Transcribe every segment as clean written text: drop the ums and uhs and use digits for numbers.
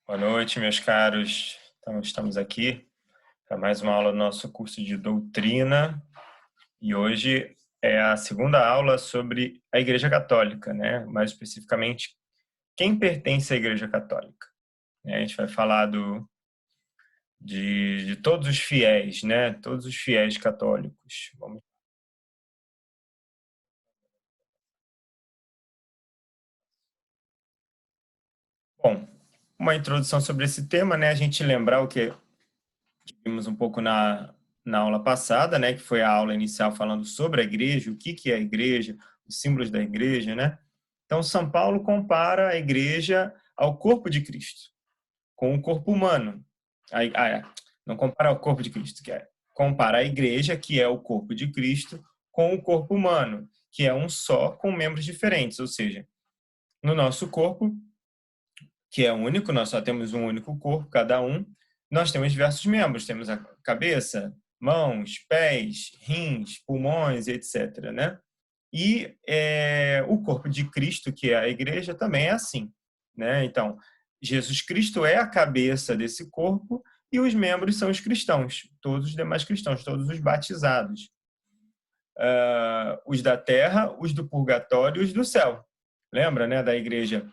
Boa noite, meus caros. Então, estamos aqui para mais uma aula do nosso curso de doutrina e hoje é a segunda aula sobre a Igreja Católica, né? Mais especificamente, quem pertence à Igreja Católica. A gente vai falar de todos os fiéis, né? Todos os fiéis católicos. Bom, uma introdução sobre esse tema, né? A gente lembrar o que vimos um pouco na aula passada, né, que foi a aula inicial falando sobre a igreja, o que é a igreja, os símbolos da igreja, né? Então, São Paulo compara a igreja ao corpo de Cristo, com o corpo humano. Não compara ao corpo de Cristo, compara a igreja, que é o corpo de Cristo, com o corpo humano, que é um só, com membros diferentes. Ou seja, no nosso corpo, que é único, nós só temos um único corpo, cada um, nós temos diversos membros, temos a cabeça, mãos, pés, rins, pulmões, etc., né? E o corpo de Cristo, que é a igreja, também é assim, né? Então, Jesus Cristo é a cabeça desse corpo e os membros são os cristãos, todos os demais cristãos, todos os batizados. Os da terra, os do purgatório e os do céu. Lembra, né, da igreja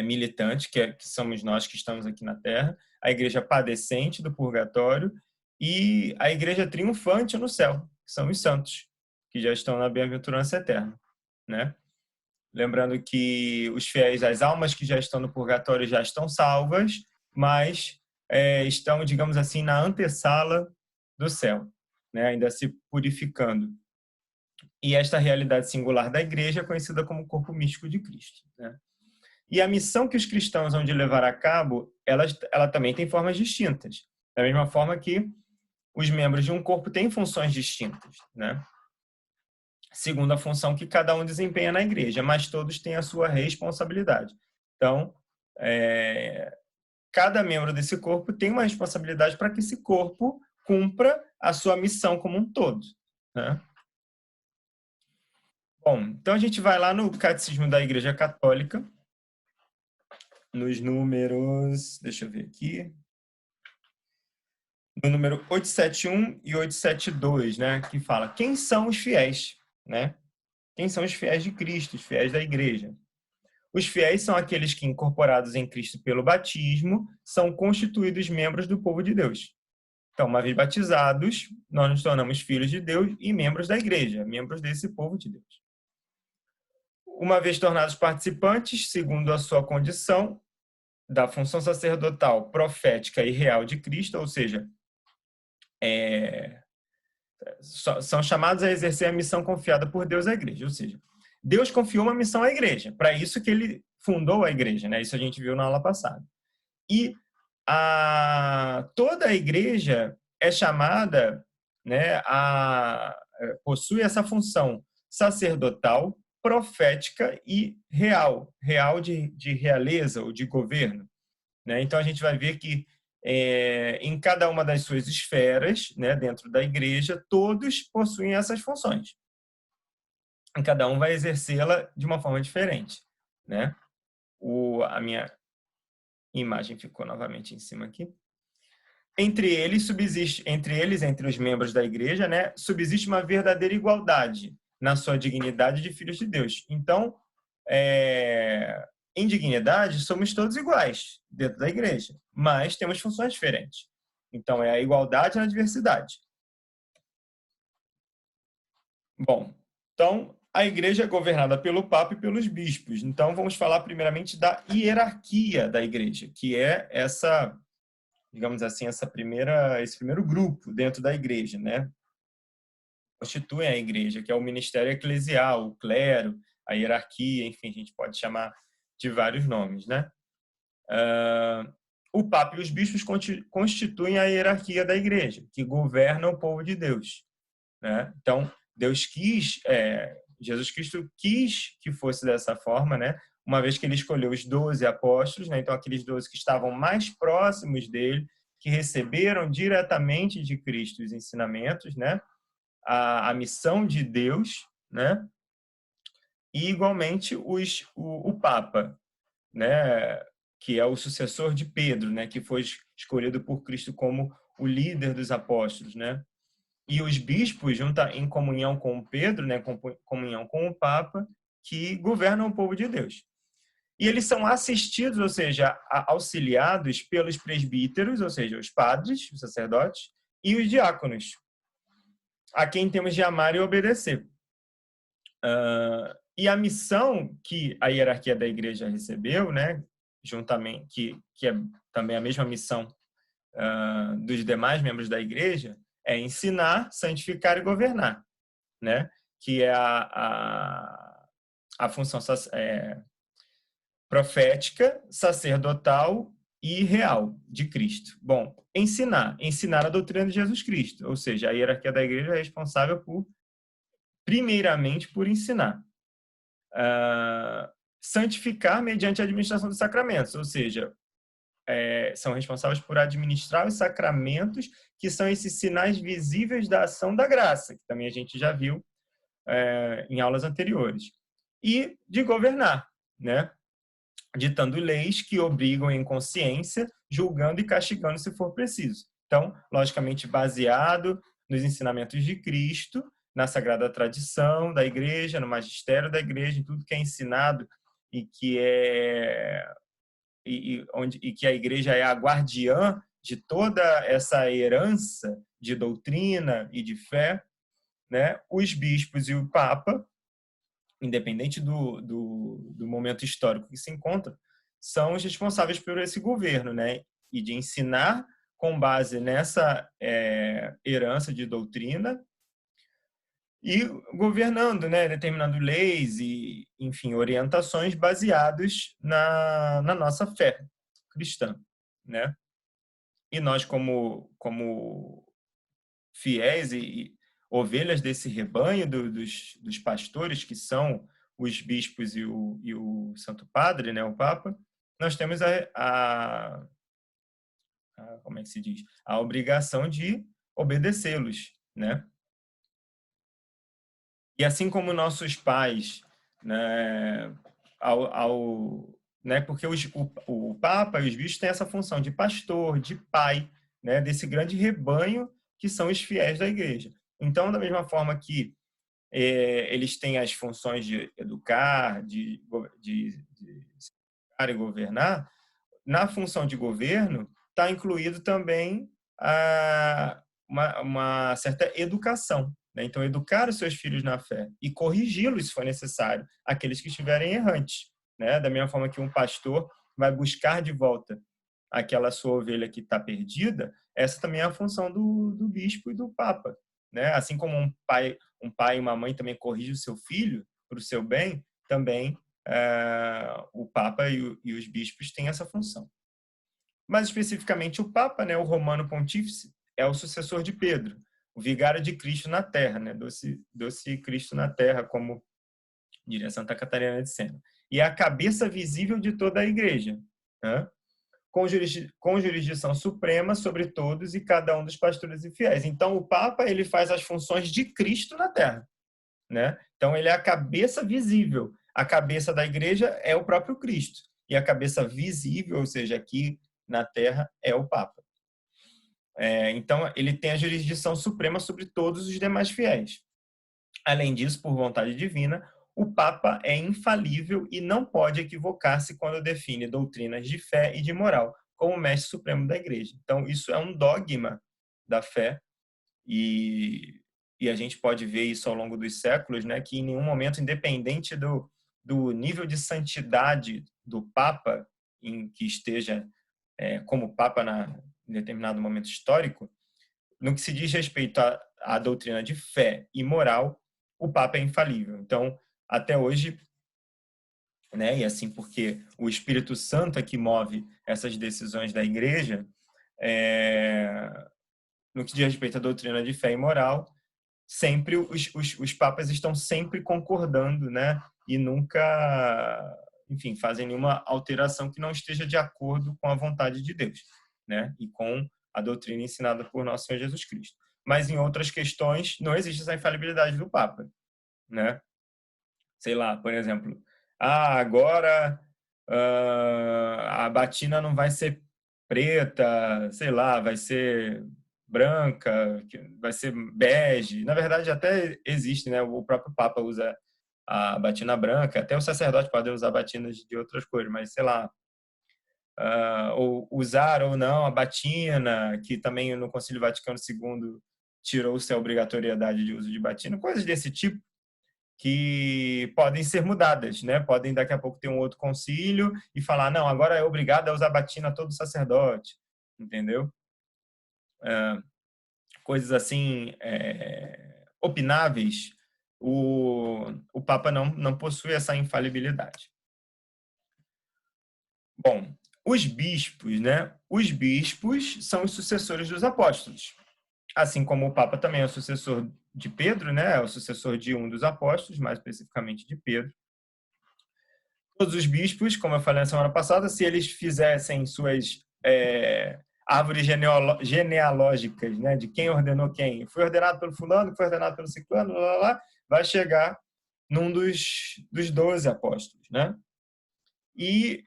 militante, que somos nós que estamos aqui na Terra, a igreja padecente do purgatório e a igreja triunfante no céu, que são os santos, que já estão na bem-aventurança eterna, né? Lembrando que os fiéis, as almas que já estão no purgatório já estão salvas, mas estão, digamos assim, na antessala do céu, né? Ainda se purificando. E esta realidade singular da igreja é conhecida como corpo místico de Cristo, né? E a missão que os cristãos vão de levar a cabo, ela também tem formas distintas. Da mesma forma que os membros de um corpo têm funções distintas, né? Segundo a função que cada um desempenha na igreja, mas todos têm a sua responsabilidade. Então, cada membro desse corpo tem uma responsabilidade para que esse corpo cumpra a sua missão como um todo, né? Bom, então a gente vai lá no Catecismo da Igreja Católica, nos números, deixa eu ver aqui, no número 871 e 872, né, que fala quem são os fiéis, né? Quem são os fiéis de Cristo, os fiéis da igreja? Os fiéis são aqueles que, incorporados em Cristo pelo batismo, são constituídos membros do povo de Deus. Então, uma vez batizados, nós nos tornamos filhos de Deus e membros da igreja, membros desse povo de Deus. Uma vez tornados participantes, segundo a sua condição, da função sacerdotal, profética e real de Cristo, ou seja, são chamados a exercer a missão confiada por Deus à igreja. Ou seja, Deus confiou uma missão à igreja. Para isso que ele fundou a igreja, né? Isso a gente viu na aula passada. E toda a igreja é chamada, né, possui essa função sacerdotal, profética e real de realeza ou de governo, né? Então a gente vai ver que em cada uma das suas esferas, né, dentro da igreja, todos possuem essas funções. E cada um vai exercê-la de uma forma diferente, né? A minha imagem ficou novamente em cima aqui. Entre os membros da igreja, né, subsiste uma verdadeira igualdade na sua dignidade de filhos de Deus. Então, em dignidade, somos todos iguais dentro da igreja, mas temos funções diferentes. Então, é a igualdade na diversidade. Bom, então, a igreja é governada pelo Papa e pelos bispos. Então, vamos falar primeiramente da hierarquia da igreja, que é essa, digamos assim, esse primeiro grupo dentro da igreja, né? Constituem a igreja, que é o ministério eclesial, o clero, a hierarquia, enfim, a gente pode chamar de vários nomes, né? O Papa e os bispos constituem a hierarquia da igreja, que governa o povo de Deus, né? Então, Jesus Cristo quis que fosse dessa forma, né? Uma vez que ele escolheu os 12 apóstolos, né? Então aqueles 12 que estavam mais próximos dele, que receberam diretamente de Cristo os ensinamentos, né? A missão de Deus, né? E igualmente o Papa, né? que é o sucessor de Pedro, né, que foi escolhido por Cristo como o líder dos apóstolos, né? E os bispos, em comunhão com Pedro, né, comunhão com o Papa, que governam o povo de Deus. E eles são assistidos, ou seja, auxiliados pelos presbíteros, ou seja, os padres, os sacerdotes, e os diáconos, a quem temos de amar e obedecer. E a missão que a hierarquia da igreja recebeu, né, juntamente, que é também a mesma missão dos demais membros da igreja, é ensinar, santificar e governar, né, que é a função profética, sacerdotal e real de Cristo. Bom, ensinar a doutrina de Jesus Cristo, ou seja, a hierarquia da igreja é responsável primeiramente por ensinar. Santificar mediante a administração dos sacramentos, ou seja, são responsáveis por administrar os sacramentos, que são esses sinais visíveis da ação da graça, que também a gente já viu em aulas anteriores. E de governar, né? Ditando leis que obrigam em consciência, julgando e castigando se for preciso. Então, logicamente, baseado nos ensinamentos de Cristo, na sagrada tradição da igreja, no magistério da igreja, em tudo que é ensinado e que que a igreja é a guardiã de toda essa herança de doutrina e de fé, né? Os bispos e o Papa, independente do momento histórico que se encontra, são os responsáveis por esse governo, né? E de ensinar com base nessa herança de doutrina e governando, né? Determinando leis e, enfim, orientações baseados na nossa fé cristã, né? E nós, como fiéis e ovelhas desse rebanho dos pastores, que são os bispos e o Santo Padre, né, o Papa, nós temos como é que se diz? A obrigação de obedecê-los, né? E assim como nossos pais, né, né, porque o Papa e os bispos têm essa função de pastor, de pai, né, desse grande rebanho que são os fiéis da igreja. Então, da mesma forma que eles têm as funções de educar, de educar e governar, na função de governo está incluído também uma certa educação, né? Então, educar os seus filhos na fé e corrigi-los, se for necessário, aqueles que estiverem errantes, né? Da mesma forma que um pastor vai buscar de volta aquela sua ovelha que está perdida, essa também é a função do bispo e do papa, né? Assim como um pai e uma mãe também corrigem o seu filho para o seu bem, também o papa e os bispos têm essa função. Mais especificamente o papa, né, o romano pontífice, é o sucessor de Pedro, o vigário de Cristo na terra, né, doce Cristo na terra, como diria Santa Catarina de Sena. E é a cabeça visível de toda a igreja, né? Com jurisdição suprema sobre todos e cada um dos pastores e fiéis. Então, o Papa ele faz as funções de Cristo na Terra, né? Então, ele é a cabeça visível. A cabeça da igreja é o próprio Cristo. E a cabeça visível, ou seja, aqui na Terra, é o Papa. Então, ele tem a jurisdição suprema sobre todos os demais fiéis. Além disso, por vontade divina, o Papa é infalível e não pode equivocar-se quando define doutrinas de fé e de moral, como mestre supremo da Igreja. Então, isso é um dogma da fé e a gente pode ver isso ao longo dos séculos, né, que em nenhum momento, independente do nível de santidade do Papa em que esteja como Papa em determinado momento histórico, no que se diz respeito à doutrina de fé e moral, o Papa é infalível. Então, até hoje, né, e assim porque o Espírito Santo é que move essas decisões da Igreja, no que diz respeito à doutrina de fé e moral, sempre os papas estão sempre concordando, né, e nunca, enfim, fazem nenhuma alteração que não esteja de acordo com a vontade de Deus, né, e com a doutrina ensinada por nosso Senhor Jesus Cristo. Mas em outras questões não existe essa infalibilidade do Papa, né? Sei lá, por exemplo, agora a batina não vai ser preta, sei lá, vai ser branca, vai ser bege. Na verdade, até existe, né? O próprio Papa usa a batina branca, até os sacerdotes podem usar batinas de outras cores, mas sei lá, ou usar ou não a batina, que também no Concílio Vaticano II tirou-se a obrigatoriedade de uso de batina, coisas desse tipo que podem ser mudadas, né? Podem daqui a pouco ter um outro concílio e falar, não, agora é obrigado a usar batina todo sacerdote, entendeu? Coisas assim opináveis, o Papa não possui essa infalibilidade. Bom, os bispos, né? Os bispos são os sucessores dos apóstolos. Assim como o Papa também é o sucessor de Pedro, né? É o sucessor de um dos apóstolos, mais especificamente de Pedro. Todos os bispos, como eu falei na semana passada, se eles fizessem suas árvores genealógicas, né? De quem ordenou quem. Foi ordenado pelo fulano, foi ordenado pelo ciclano, lá, lá, lá, vai chegar num dos 12 apóstolos, né? E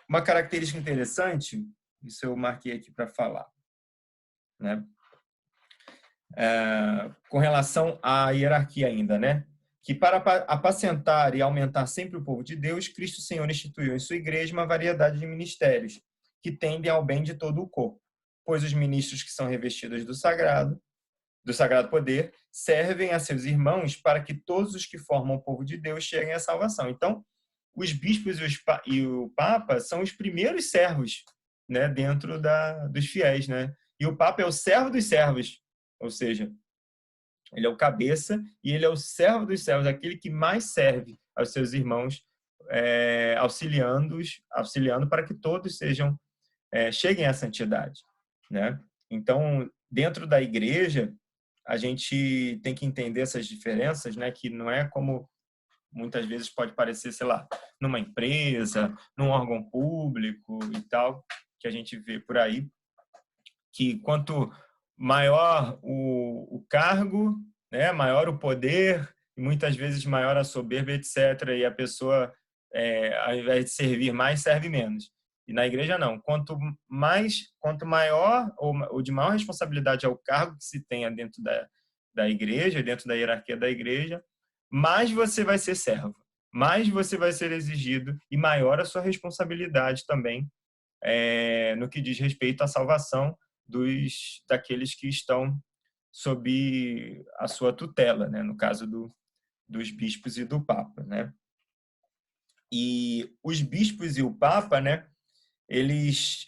uma característica interessante, isso eu marquei aqui para falar, né? Com relação à hierarquia ainda, né? Que para apacentar e aumentar sempre o povo de Deus, Cristo Senhor instituiu em sua igreja uma variedade de ministérios que tendem ao bem de todo o corpo, pois os ministros que são revestidos do sagrado poder, servem a seus irmãos para que todos os que formam o povo de Deus cheguem à salvação. Então, os bispos e o Papa são os primeiros servos, né, dentro dos fiéis, né? E o Papa é o servo dos servos, ou seja, ele é o cabeça e ele é o servo dos servos, aquele que mais serve aos seus irmãos, auxiliando para que todos cheguem à santidade, né? Então, dentro da igreja, a gente tem que entender essas diferenças, né? Que não é como muitas vezes pode parecer, sei lá, numa empresa, num órgão público e tal, que a gente vê por aí, que quanto maior o cargo, né, maior o poder, e muitas vezes maior a soberba, etc. E a pessoa, ao invés de servir mais, serve menos. E na igreja não. Quanto maior ou de maior responsabilidade é o cargo que se tenha dentro da igreja, dentro da hierarquia da igreja, mais você vai ser servo, mais você vai ser exigido e maior a sua responsabilidade também no que diz respeito à salvação daqueles que estão sob a sua tutela, né? No caso dos bispos e do Papa, né? E os bispos e o Papa, né? Eles,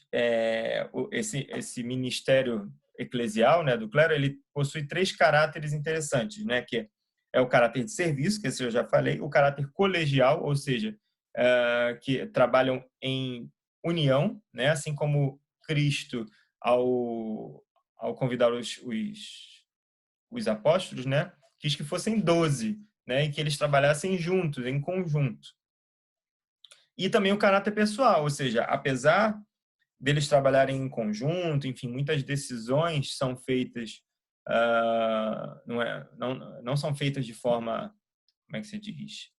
esse ministério eclesial, né, do clero, ele possui 3 caráteres interessantes, né? Que é o caráter de serviço, que esse eu já falei, o caráter colegial, ou seja, que trabalham em união, né? Assim como Cristo ao convidar os apóstolos, né? Quis que fossem 12, né? E que eles trabalhassem juntos, em conjunto. E também o caráter pessoal, ou seja, apesar deles trabalharem em conjunto, enfim, muitas decisões são feitas, não são feitas de forma, como é que se diz,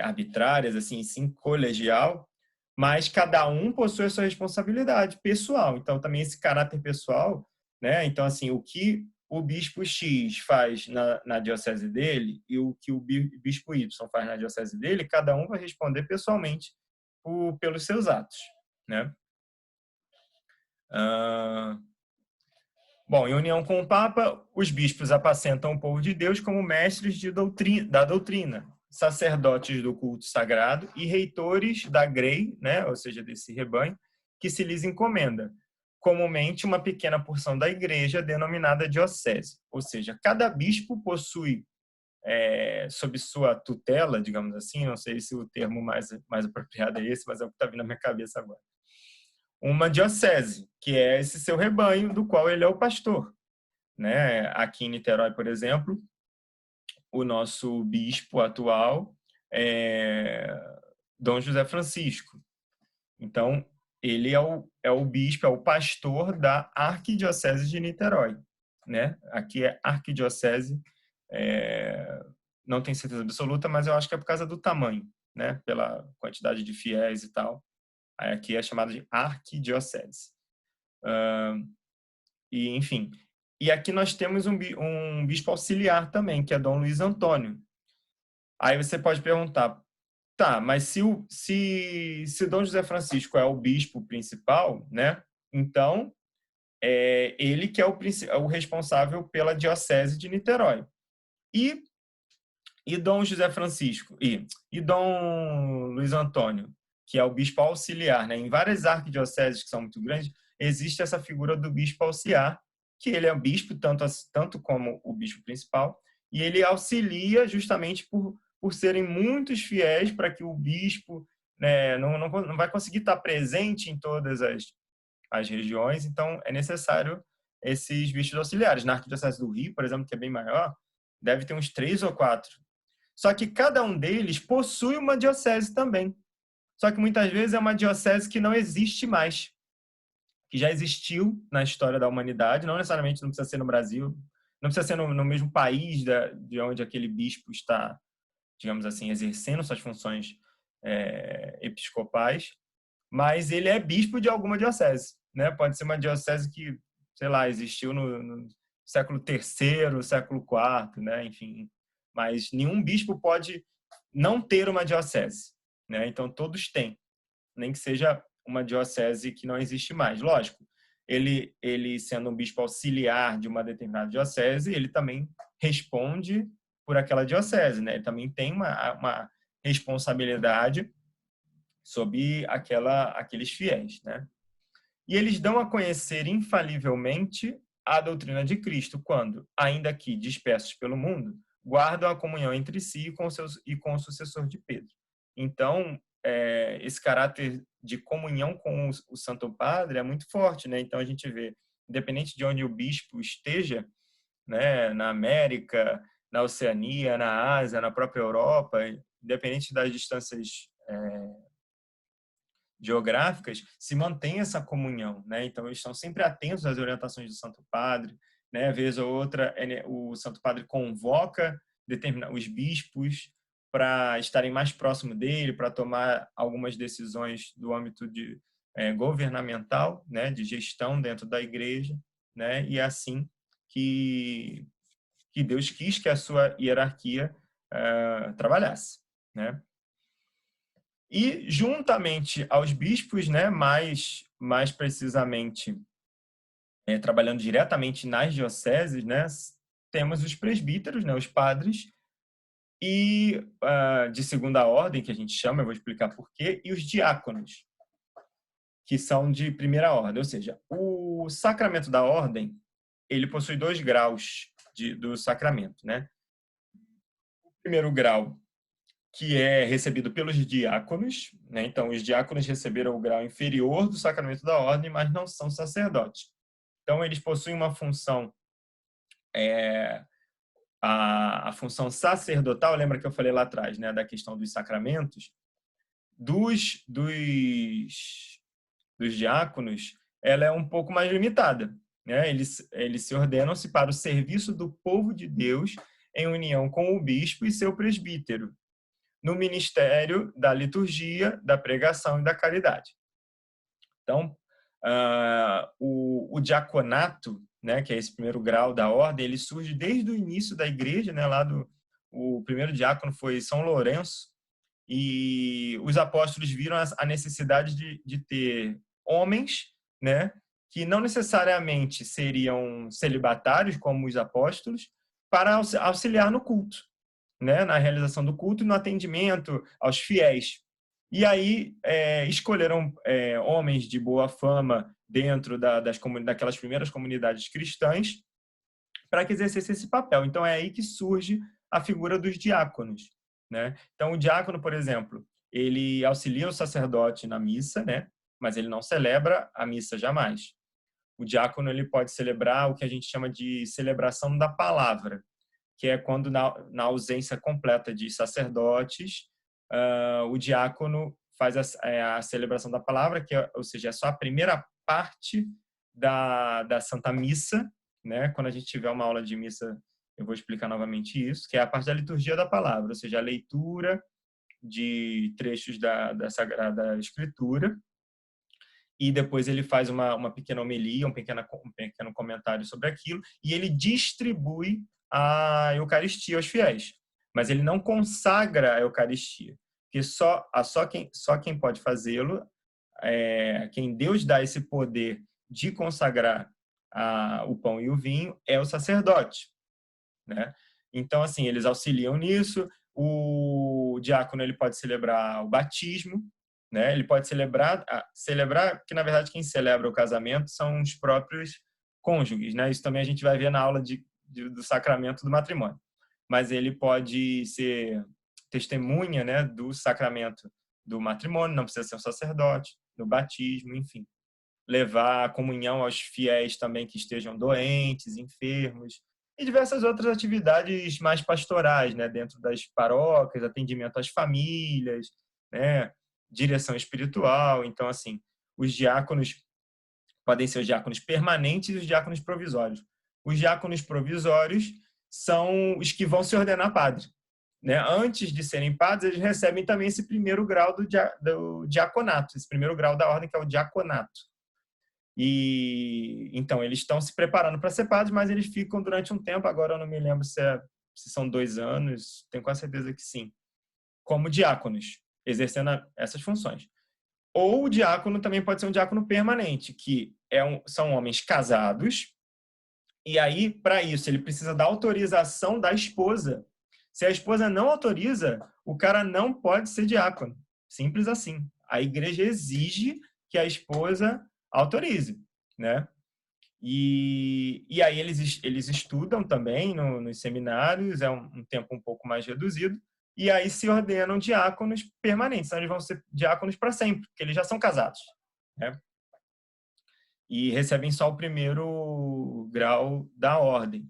arbitrárias, assim, sim colegial, mas cada um possui a sua responsabilidade pessoal. Então, também esse caráter pessoal, né? Então, assim, o que o bispo X faz na diocese dele e o que o bispo Y faz na diocese dele, cada um vai responder pessoalmente pelos seus atos, né? Bom, em união com o Papa, os bispos apacentam o povo de Deus como mestres da doutrina, sacerdotes do culto sagrado e reitores da grei, né, ou seja, desse rebanho, que se lhes encomenda, comumente uma pequena porção da igreja denominada diocese. Ou seja, cada bispo possui, sob sua tutela, digamos assim, não sei se o termo mais apropriado é esse, mas é o que está vindo na minha cabeça agora, uma diocese, que é esse seu rebanho do qual ele é o pastor, né? Aqui em Niterói, por exemplo, o nosso bispo atual é Dom José Francisco. Então, ele é o bispo, é o pastor da Arquidiocese de Niterói, né? Aqui é Arquidiocese, não tenho certeza absoluta, mas eu acho que é por causa do tamanho, né, pela quantidade de fiéis e tal. Aí aqui é chamada de arquidiocese. E, enfim. E aqui nós temos um bispo auxiliar também, que é Dom Luiz Antônio. Aí você pode perguntar, tá, mas se Dom José Francisco é o bispo principal, né? Então, ele que é o responsável pela diocese de Niterói. E Dom José Francisco e Dom Luiz Antônio, que é o bispo auxiliar, né? Em várias arquidioceses que são muito grandes, existe essa figura do bispo auxiliar, que ele é bispo tanto como o bispo principal, e ele auxilia justamente por serem muitos fiéis para que o bispo, né, não vai conseguir estar presente em todas as regiões, então é necessário esses bispos auxiliares. Na Arquidiocese do Rio, por exemplo, que é bem maior, deve ter uns 3 ou 4. Só que cada um deles possui uma diocese também. Só que muitas vezes é uma diocese que não existe mais, que já existiu na história da humanidade, não necessariamente não precisa ser no Brasil, não precisa ser no mesmo país de onde aquele bispo está, digamos assim, exercendo suas funções episcopais, mas ele é bispo de alguma diocese, né? Pode ser uma diocese que, sei lá, existiu no século III, século IV, né? Enfim, mas nenhum bispo pode não ter uma diocese, né? Então todos têm, nem que seja uma diocese que não existe mais. Lógico, ele sendo um bispo auxiliar de uma determinada diocese, ele também responde por aquela diocese, né? Ele também tem uma responsabilidade sobre aqueles fiéis, né? E eles dão a conhecer infalivelmente a doutrina de Cristo quando, ainda que dispersos pelo mundo, guardam a comunhão entre si e com o sucessor de Pedro. Então, esse caráter de comunhão com o Santo Padre é muito forte, né? Então a gente vê, independente de onde o bispo esteja, né, na América, na Oceania, na Ásia, na própria Europa, independente das distâncias geográficas, se mantém essa comunhão, né? Então eles estão sempre atentos às orientações do Santo Padre, né? Vez ou outra o Santo Padre convoca os bispos para estarem mais próximo dele, para tomar algumas decisões do âmbito governamental, né? De gestão dentro da igreja, né? E é assim que Deus quis que a sua hierarquia trabalhasse, né? E, juntamente aos bispos, né, mais precisamente, trabalhando diretamente nas dioceses, né, temos os presbíteros, né, os padres, e de segunda ordem, que a gente chama, eu vou explicar por quê, e os diáconos, que são de primeira ordem. Ou seja, o sacramento da ordem, ele possui 2 graus do sacramento, né? O primeiro grau, que é recebido pelos diáconos, né? Então, os diáconos receberam o grau inferior do sacramento da ordem, mas não são sacerdotes. Então, eles possuem uma função, a função sacerdotal. Lembra que eu falei lá atrás, né, da questão dos sacramentos? Dos diáconos, ela é um pouco mais limitada, né? Eles se ordenam-se para o serviço do povo de Deus em união com o bispo e seu presbítero, no ministério da liturgia, da pregação e da caridade. Então, o diaconato, né, que é esse primeiro grau da ordem, ele surge desde o início da igreja, né, o primeiro diácono foi São Lourenço, e os apóstolos viram a necessidade de ter homens, né, que não necessariamente seriam celibatários, como os apóstolos, para auxiliar no culto, né, na realização do culto e no atendimento aos fiéis. E aí escolheram homens de boa fama dentro daquelas primeiras comunidades cristãs para que exercessem esse papel. Então é aí que surge a figura dos diáconos, né? Então o diácono, por exemplo, ele auxilia o sacerdote na missa, né? Mas ele não celebra a missa jamais. O diácono ele pode celebrar o que a gente chama de celebração da palavra, que é quando, na ausência completa de sacerdotes, o diácono faz a celebração da palavra, ou seja, é só a primeira parte da Santa Missa, né? Quando a gente tiver uma aula de missa, eu vou explicar novamente isso, que é a parte da liturgia da palavra, ou seja, a leitura de trechos da Sagrada Escritura, e depois ele faz uma pequena homilia, um pequeno comentário sobre aquilo, e ele distribui a Eucaristia aos fiéis. Mas ele não consagra a Eucaristia, porque só quem pode fazê-lo, quem Deus dá esse poder de consagrar o pão e o vinho, é o sacerdote, né? Então, assim, eles auxiliam nisso. O diácono ele pode celebrar o batismo, né? Ele pode celebrar, que na verdade quem celebra o casamento são os próprios cônjuges, né? Isso também a gente vai ver na aula do sacramento do matrimônio. Mas ele pode ser testemunha, né, do sacramento do matrimônio, não precisa ser um sacerdote, do batismo, enfim. Levar a comunhão aos fiéis também que estejam doentes, enfermos, e diversas outras atividades mais pastorais, né, dentro das paróquias, atendimento às famílias, né, direção espiritual. Então, assim, os diáconos podem ser os diáconos permanentes e os diáconos provisórios. Os diáconos provisórios são os que vão se ordenar padre, né? Antes de serem padres, eles recebem também esse primeiro grau do diaconato, esse primeiro grau da ordem, que é o diaconato. E então eles estão se preparando para ser padres, mas eles ficam durante um tempo, agora eu não me lembro se são 2 anos, tenho quase certeza que sim, como diáconos, exercendo essas funções. Ou o diácono também pode ser um diácono permanente, que são homens casados, e aí, para isso, ele precisa da autorização da esposa. Se a esposa não autoriza, o cara não pode ser diácono. Simples assim. A igreja exige que a esposa autorize, né? E aí eles estudam também nos seminários, é um tempo um pouco mais reduzido, e aí se ordenam diáconos permanentes, então eles vão ser diáconos para sempre, porque eles já são casados, né? E recebem só o primeiro grau da ordem.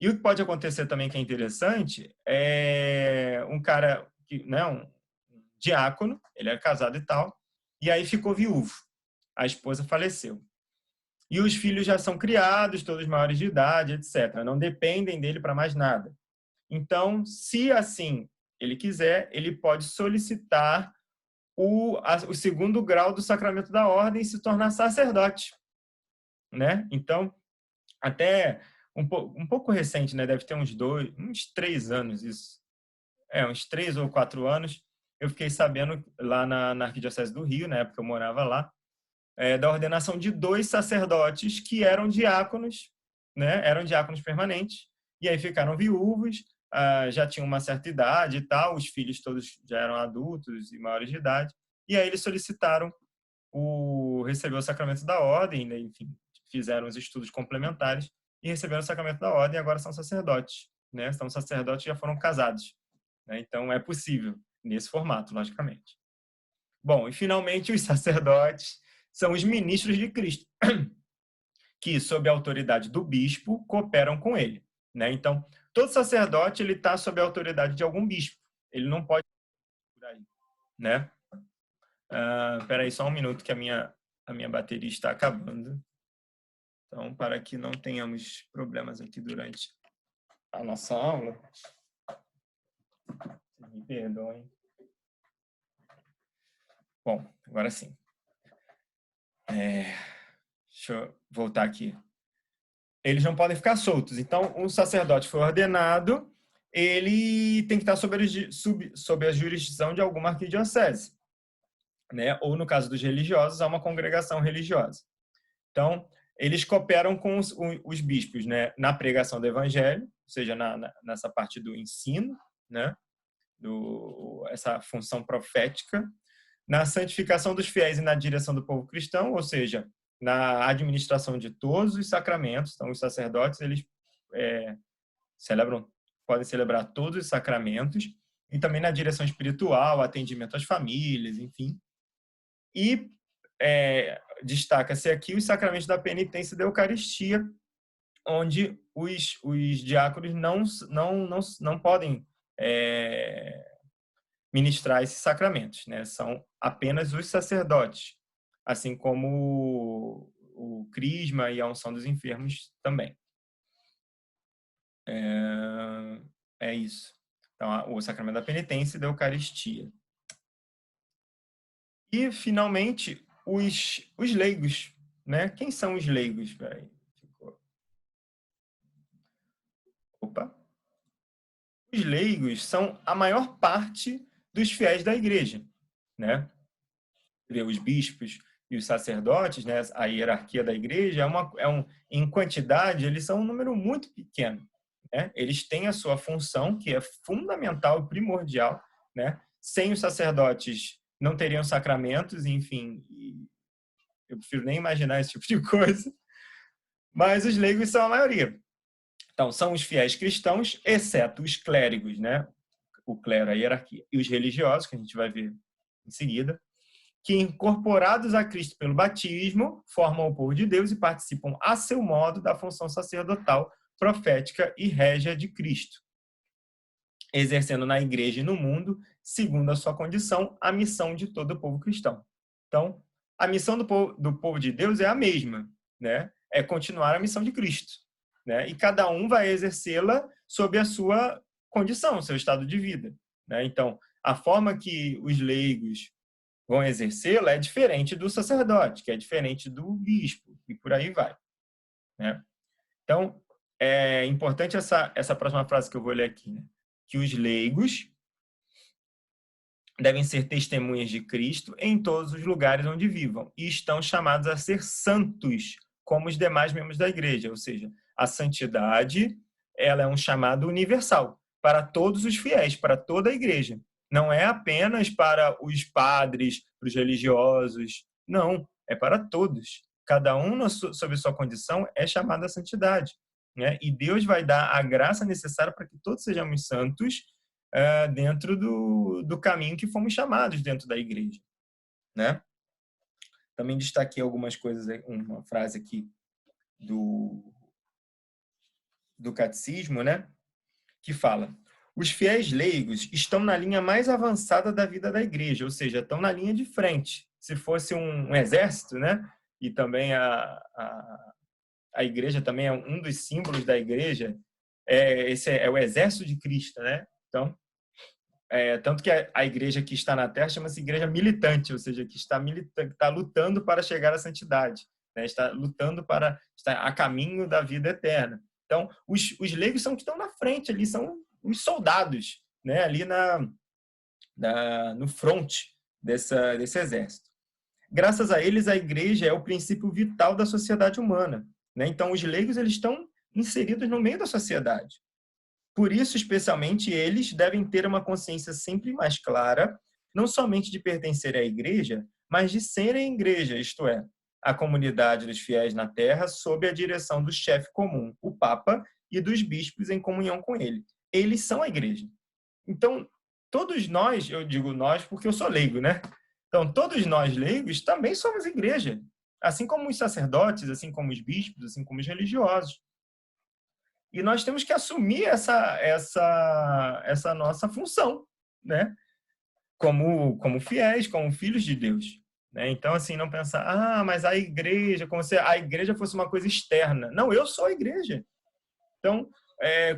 E o que pode acontecer também que é interessante é um cara, né, um diácono, ele é casado e tal, e aí ficou viúvo. A esposa faleceu. E os filhos já são criados, todos maiores de idade, etc. Não dependem dele para mais nada. Então, se assim ele quiser, ele pode solicitar o segundo grau do sacramento da ordem e se tornar sacerdote, né? Então, até um pouco recente, né? Deve ter uns 3 anos isso. Uns 3 ou 4 anos, eu fiquei sabendo lá na Arquidiocese do Rio, na época que eu morava lá, da ordenação de 2 sacerdotes que eram diáconos, né? Eram diáconos permanentes, e aí ficaram viúvos, já tinham uma certa idade e tal, os filhos todos já eram adultos e maiores de idade, e aí eles solicitaram receber o sacramento da ordem, né? Enfim, fizeram os estudos complementares e receberam o sacramento da ordem e agora são sacerdotes, né? São sacerdotes e já foram casados, né? Então é possível nesse formato, logicamente. Bom, e finalmente os sacerdotes são os ministros de Cristo, que sob a autoridade do bispo cooperam com ele, né? Então todo sacerdote ele está sob a autoridade de algum bispo, ele não pode por aí, né? Espera aí só um minuto que a minha bateria está acabando. Então, para que não tenhamos problemas aqui durante a nossa aula, me perdoem. Bom, agora sim. Deixa eu voltar aqui. Eles não podem ficar soltos. Então, um sacerdote foi ordenado, ele tem que estar sob a jurisdição de alguma arquidiocese, né? Ou, no caso dos religiosos, há uma congregação religiosa. Então, eles cooperam com os bispos, né? Na pregação do evangelho, ou seja, nessa parte do ensino, né? Essa função profética, na santificação dos fiéis e na direção do povo cristão, ou seja, na administração de todos os sacramentos. Então, os sacerdotes eles podem celebrar todos os sacramentos, e também na direção espiritual, atendimento às famílias, enfim. E destaca-se aqui os sacramentos da penitência e da Eucaristia, onde os diáconos não podem ministrar esses sacramentos, né? São apenas os sacerdotes, assim como o crisma e a unção dos enfermos também. É isso. Então, o sacramento da penitência e da Eucaristia. E, finalmente, os leigos, né? Quem são os leigos? Peraí. Opa. Os leigos são a maior parte dos fiéis da igreja, né? Os bispos e os sacerdotes, né? A hierarquia da igreja em quantidade, eles são um número muito pequeno, né? Eles têm a sua função, que é fundamental e primordial, né? Sem os sacerdotes não teriam sacramentos, enfim, eu prefiro nem imaginar esse tipo de coisa, mas os leigos são a maioria. Então, são os fiéis cristãos, exceto os clérigos, né? O clero, a hierarquia, e os religiosos, que a gente vai ver em seguida, que, incorporados a Cristo pelo batismo, formam o povo de Deus e participam a seu modo da função sacerdotal, profética e régia de Cristo, exercendo na igreja e no mundo, segundo a sua condição, a missão de todo o povo cristão. Então, a missão do povo de Deus é a mesma, né? É continuar a missão de Cristo, né? E cada um vai exercê-la sob a sua condição, seu estado de vida, né? Então, a forma que os leigos vão exercê-la é diferente do sacerdote, que é diferente do bispo, e por aí vai, né? Então, é importante essa próxima frase que eu vou ler aqui, né? Que os leigos devem ser testemunhas de Cristo em todos os lugares onde vivam e estão chamados a ser santos, como os demais membros da igreja, ou seja, a santidade, ela é um chamado universal para todos os fiéis, para toda a igreja. Não é apenas para os padres, para os religiosos, não, é para todos. Cada um, sob sua condição, é chamado à santidade, né? E Deus vai dar a graça necessária para que todos sejamos santos dentro do caminho que fomos chamados dentro da igreja, né? Também destaquei algumas coisas, uma frase aqui do catecismo, né? Que fala: os fiéis leigos estão na linha mais avançada da vida da igreja, ou seja, estão na linha de frente. Se fosse um exército, né? E também a igreja também é um dos símbolos da igreja, esse é o exército de Cristo, né? Então, tanto que a igreja que está na terra chama-se igreja militante, ou seja, que está lutando para chegar à santidade, né? Está lutando para estar a caminho da vida eterna. Então, os leigos são que estão na frente ali, são os soldados, né? Ali no fronte desse exército. Graças a eles, a igreja é o princípio vital da sociedade humana, né? Então, os leigos eles estão inseridos no meio da sociedade. Por isso, especialmente, eles devem ter uma consciência sempre mais clara, não somente de pertencer à igreja, mas de serem igreja, isto é, a comunidade dos fiéis na terra, sob a direção do chefe comum, o Papa, e dos bispos em comunhão com ele. Eles são a igreja. Então, todos nós, eu digo nós porque eu sou leigo, né? Então, todos nós leigos também somos igreja, assim como os sacerdotes, assim como os bispos, assim como os religiosos. E nós temos que assumir essa nossa função, né? Como fiéis, como filhos de Deus, né? Então, assim, não pensar, mas a igreja, como se a igreja fosse uma coisa externa. Não, eu sou a igreja. Então,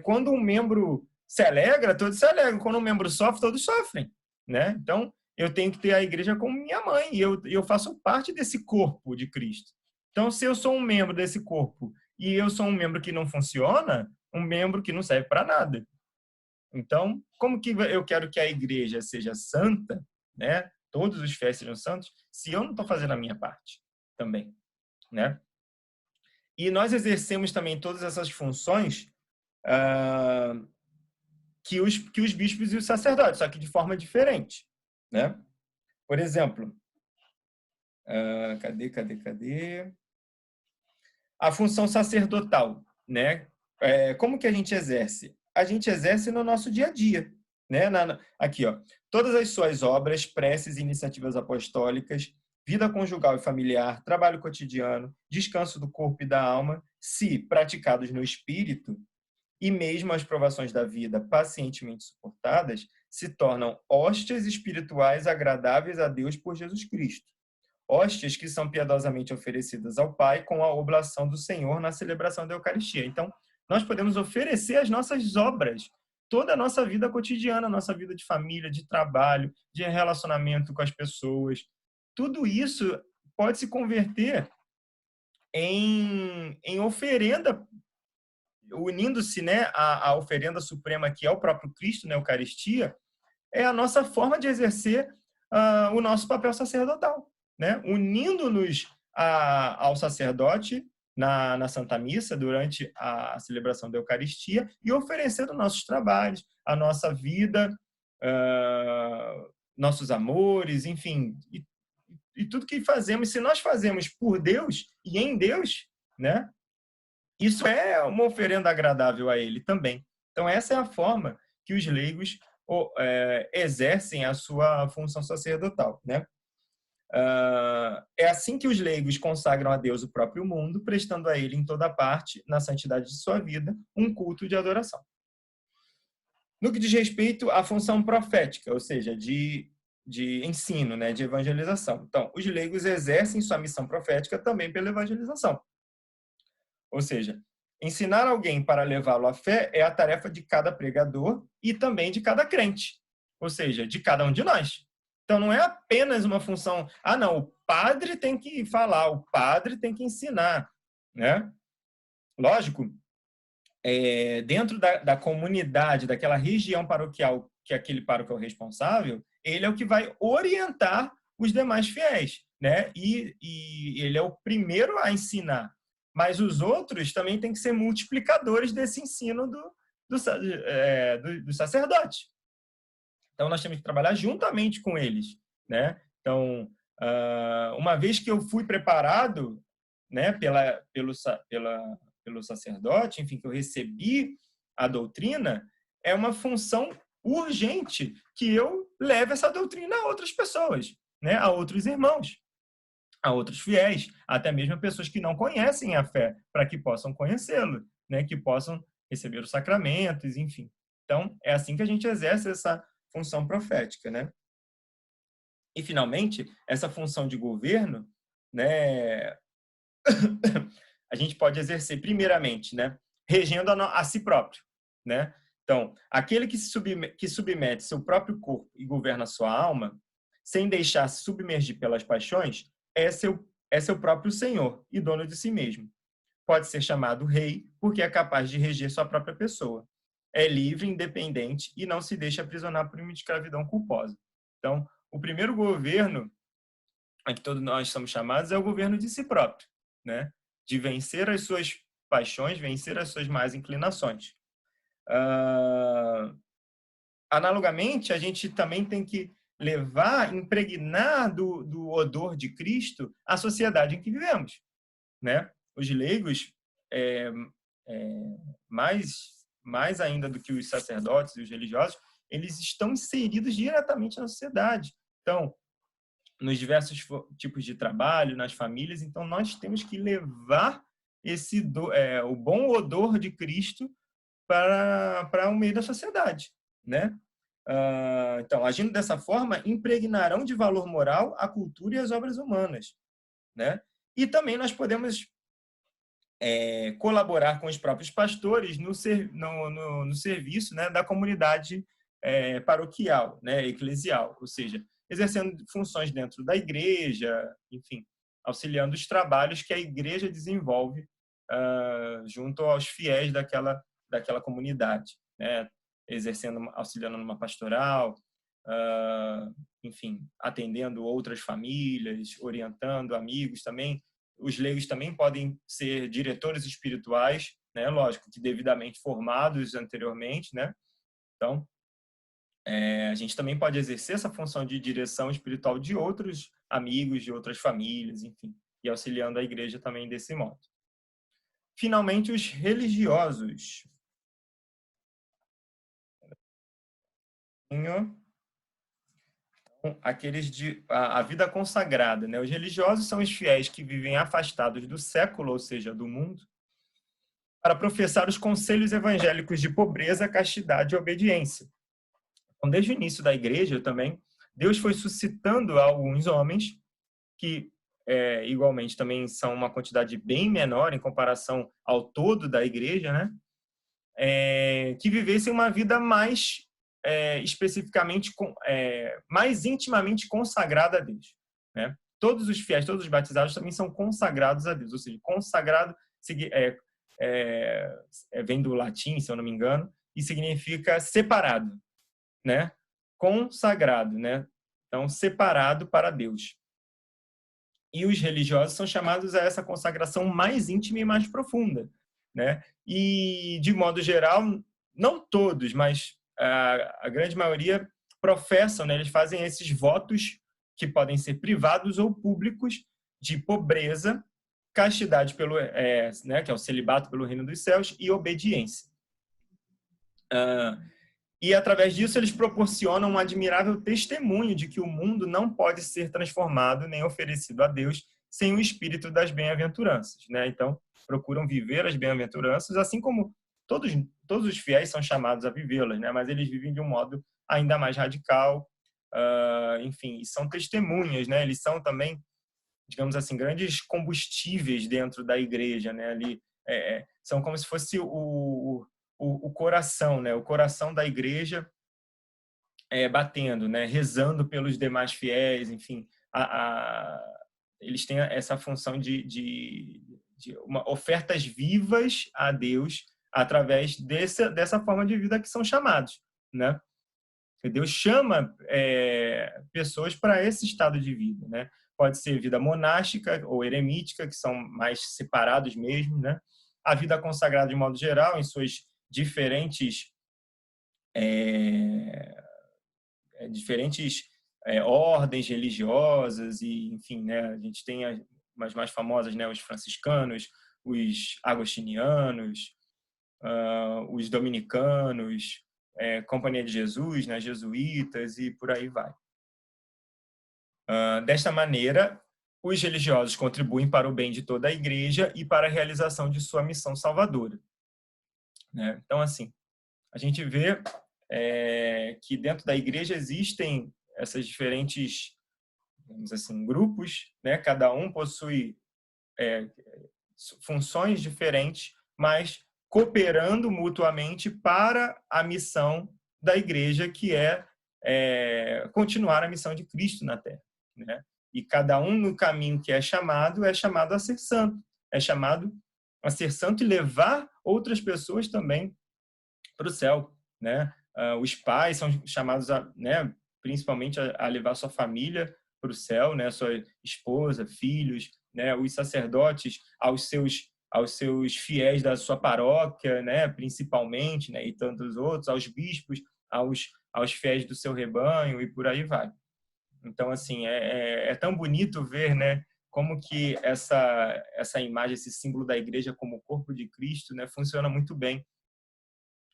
quando um membro se alegra, todos se alegram. Quando um membro sofre, todos sofrem, né? Então, eu tenho que ter a igreja como minha mãe, e eu faço parte desse corpo de Cristo. Então, se eu sou um membro desse corpo e eu sou um membro que não funciona, um membro que não serve para nada. Então, como que eu quero que a igreja seja santa, né? Todos os fiéis sejam santos, se eu não estou fazendo a minha parte também, né? E nós exercemos também todas essas funções que os bispos e os sacerdotes, só que de forma diferente, né? Por exemplo, cadê? A função sacerdotal, né? Como que a gente exerce? A gente exerce no nosso dia a dia, né? Aqui, ó, todas as suas obras, preces e iniciativas apostólicas, vida conjugal e familiar, trabalho cotidiano, descanso do corpo e da alma, se praticados no espírito, e mesmo as provações da vida pacientemente suportadas, se tornam hóstias espirituais agradáveis a Deus por Jesus Cristo. Hóstias que são piedosamente oferecidas ao Pai com a oblação do Senhor na celebração da Eucaristia. Então, nós podemos oferecer as nossas obras, toda a nossa vida cotidiana, nossa vida de família, de trabalho, de relacionamento com as pessoas, tudo isso pode se converter em oferenda, unindo-se, né, à oferenda suprema, que é o próprio Cristo na Eucaristia, é a nossa forma de exercer o nosso papel sacerdotal, né? Unindo-nos ao sacerdote na Santa Missa, durante a celebração da Eucaristia, e oferecendo nossos trabalhos, a nossa vida, nossos amores, enfim, e tudo que fazemos. Se nós fazemos por Deus e em Deus, né? Isso é uma oferenda agradável a Ele também. Então, essa é a forma que os leigos exercem a sua função sacerdotal, né? É assim que os leigos consagram a Deus o próprio mundo, prestando a Ele em toda parte, na santidade de sua vida, um culto de adoração. No que diz respeito à função profética, ou seja, de ensino, né, de evangelização. Então, os leigos exercem sua missão profética também pela evangelização. Ou seja, ensinar alguém para levá-lo à fé é a tarefa de cada pregador e também de cada crente, ou seja, de cada um de nós. Então, não é apenas uma função, não, o padre tem que falar, o padre tem que ensinar, né? Lógico, dentro da comunidade, daquela região paroquial que aquele pároco é o responsável, ele é o que vai orientar os demais fiéis, né? E ele é o primeiro a ensinar. Mas os outros também têm que ser multiplicadores desse ensino do sacerdote. Então, nós temos que trabalhar juntamente com eles, né? Então, uma vez que eu fui preparado, né, pelo sacerdote, enfim, que eu recebi a doutrina, é uma função urgente que eu leve essa doutrina a outras pessoas, né, a outros irmãos, a outros fiéis, até mesmo a pessoas que não conhecem a fé, para que possam conhecê-lo, né, que possam receber os sacramentos, enfim. Então, é assim que a gente exerce essa função profética, né? E, finalmente, essa função de governo, né, a gente pode exercer primeiramente, né, regendo a si próprio, né? Então, aquele que submete seu próprio corpo e governa sua alma, sem deixar se submergir pelas paixões, é seu próprio senhor e dono de si mesmo. Pode ser chamado rei porque é capaz de reger sua própria pessoa. É livre, independente e não se deixa aprisionar por uma escravidão culposa. Então, o primeiro governo a que todos nós somos chamados é o governo de si próprio, né? De vencer as suas paixões, vencer as suas más inclinações. Analogamente, a gente também tem que impregnar do odor de Cristo a sociedade em que vivemos, né? Os leigos, mais ainda do que os sacerdotes e os religiosos, eles estão inseridos diretamente na sociedade. Então, nos diversos tipos de trabalho, nas famílias, então nós temos que levar o bom odor de Cristo para o meio da sociedade, né? Então, agindo dessa forma, impregnarão de valor moral a cultura e as obras humanas, né? E também nós podemos colaborar com os próprios pastores no serviço, né, da comunidade paroquial, né, eclesial, ou seja, exercendo funções dentro da igreja, enfim, auxiliando os trabalhos que a igreja desenvolve junto aos fiéis daquela comunidade, né, auxiliando numa pastoral, enfim, atendendo outras famílias, orientando amigos também. Os leigos também podem ser diretores espirituais, né? Lógico que devidamente formados anteriormente, né? Então, a gente também pode exercer essa função de direção espiritual de outros amigos, de outras famílias, enfim, e auxiliando a igreja também desse modo. Finalmente, os religiosos. Aqueles de a vida consagrada, né? Os religiosos são os fiéis que vivem afastados do século, ou seja, do mundo, para professar os conselhos evangélicos de pobreza, castidade e obediência. Então, desde o início da igreja também, Deus foi suscitando alguns homens que igualmente também são uma quantidade bem menor em comparação ao todo da igreja, né? Que vivessem uma vida mais especificamente mais intimamente consagrada a Deus, né? todos os fiéis, todos os batizados também são consagrados a Deus. Ou seja, consagrado vem do latim, se eu não me engano, e significa separado, né? Consagrado, né? Então, separado para Deus. E os religiosos são chamados a essa consagração mais íntima e mais profunda, né? E, de modo geral, não todos, mas a grande maioria professam, né? Eles fazem esses votos que podem ser privados ou públicos de pobreza, castidade né? Que é o celibato pelo reino dos céus, e obediência. E, através disso, eles proporcionam um admirável testemunho de que o mundo não pode ser transformado nem oferecido a Deus sem o espírito das bem-aventuranças, né? Então, procuram viver as bem-aventuranças, assim como todos os fiéis são chamados a vivê-las, né? Mas eles vivem de um modo ainda mais radical. Enfim, são testemunhas, né? Eles são também, digamos assim, grandes combustíveis dentro da igreja, né? Ali são como se fosse o coração, né? O coração da igreja batendo, né? Rezando pelos demais fiéis, enfim, eles têm essa função de ofertas vivas a Deus através dessa forma de vida que são chamados, né? Deus chama pessoas para esse estado de vida, né? Pode ser vida monástica ou eremítica, que são mais separados mesmo, né? A vida consagrada, de modo geral, em suas diferentes ordens religiosas e, enfim, né? A gente tem as mais famosas, né? Os franciscanos, os agostinianos, os dominicanos, Companhia de Jesus, né? Jesuítas e por aí vai. Desta maneira, os religiosos contribuem para o bem de toda a igreja e para a realização de sua missão salvadora, né? Então, assim, a gente vê que dentro da igreja existem essas diferentes, vamos assim, grupos, né? Cada um possui funções diferentes, mas cooperando mutuamente para a missão da igreja, que é continuar a missão de Cristo na Terra, né? E cada um no caminho que é chamado a ser santo, é chamado a ser santo e levar outras pessoas também para o céu, né? Os pais são chamados né, principalmente a levar sua família para o céu, né? Sua esposa, filhos, né? Os sacerdotes aos seus fiéis da sua paróquia, né? Principalmente, né? E tantos outros, aos bispos, aos fiéis do seu rebanho e por aí vai. Então, assim, é tão bonito ver, né? Como que essa imagem, esse símbolo da igreja como o corpo de Cristo, né? Funciona muito bem,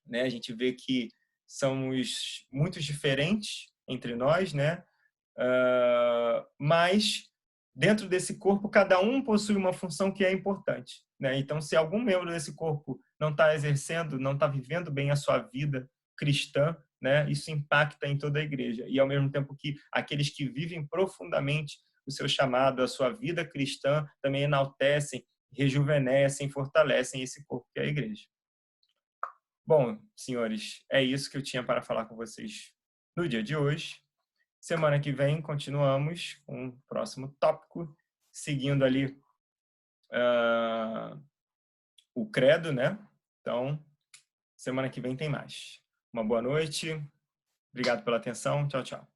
né? A gente vê que somos muito diferentes entre nós, né? Mas dentro desse corpo cada um possui uma função que é importante, né? Então, se algum membro desse corpo não está exercendo, não está vivendo bem a sua vida cristã, né? Isso impacta em toda a igreja. E ao mesmo tempo que aqueles que vivem profundamente o seu chamado, a sua vida cristã, também enaltecem, rejuvenescem, fortalecem esse corpo que é a igreja. Bom, senhores, é isso que eu tinha para falar com vocês no dia de hoje. Semana que vem continuamos com o próximo tópico, seguindo ali o credo, né? Então, semana que vem tem mais. Uma boa noite. Obrigado pela atenção. Tchau, tchau.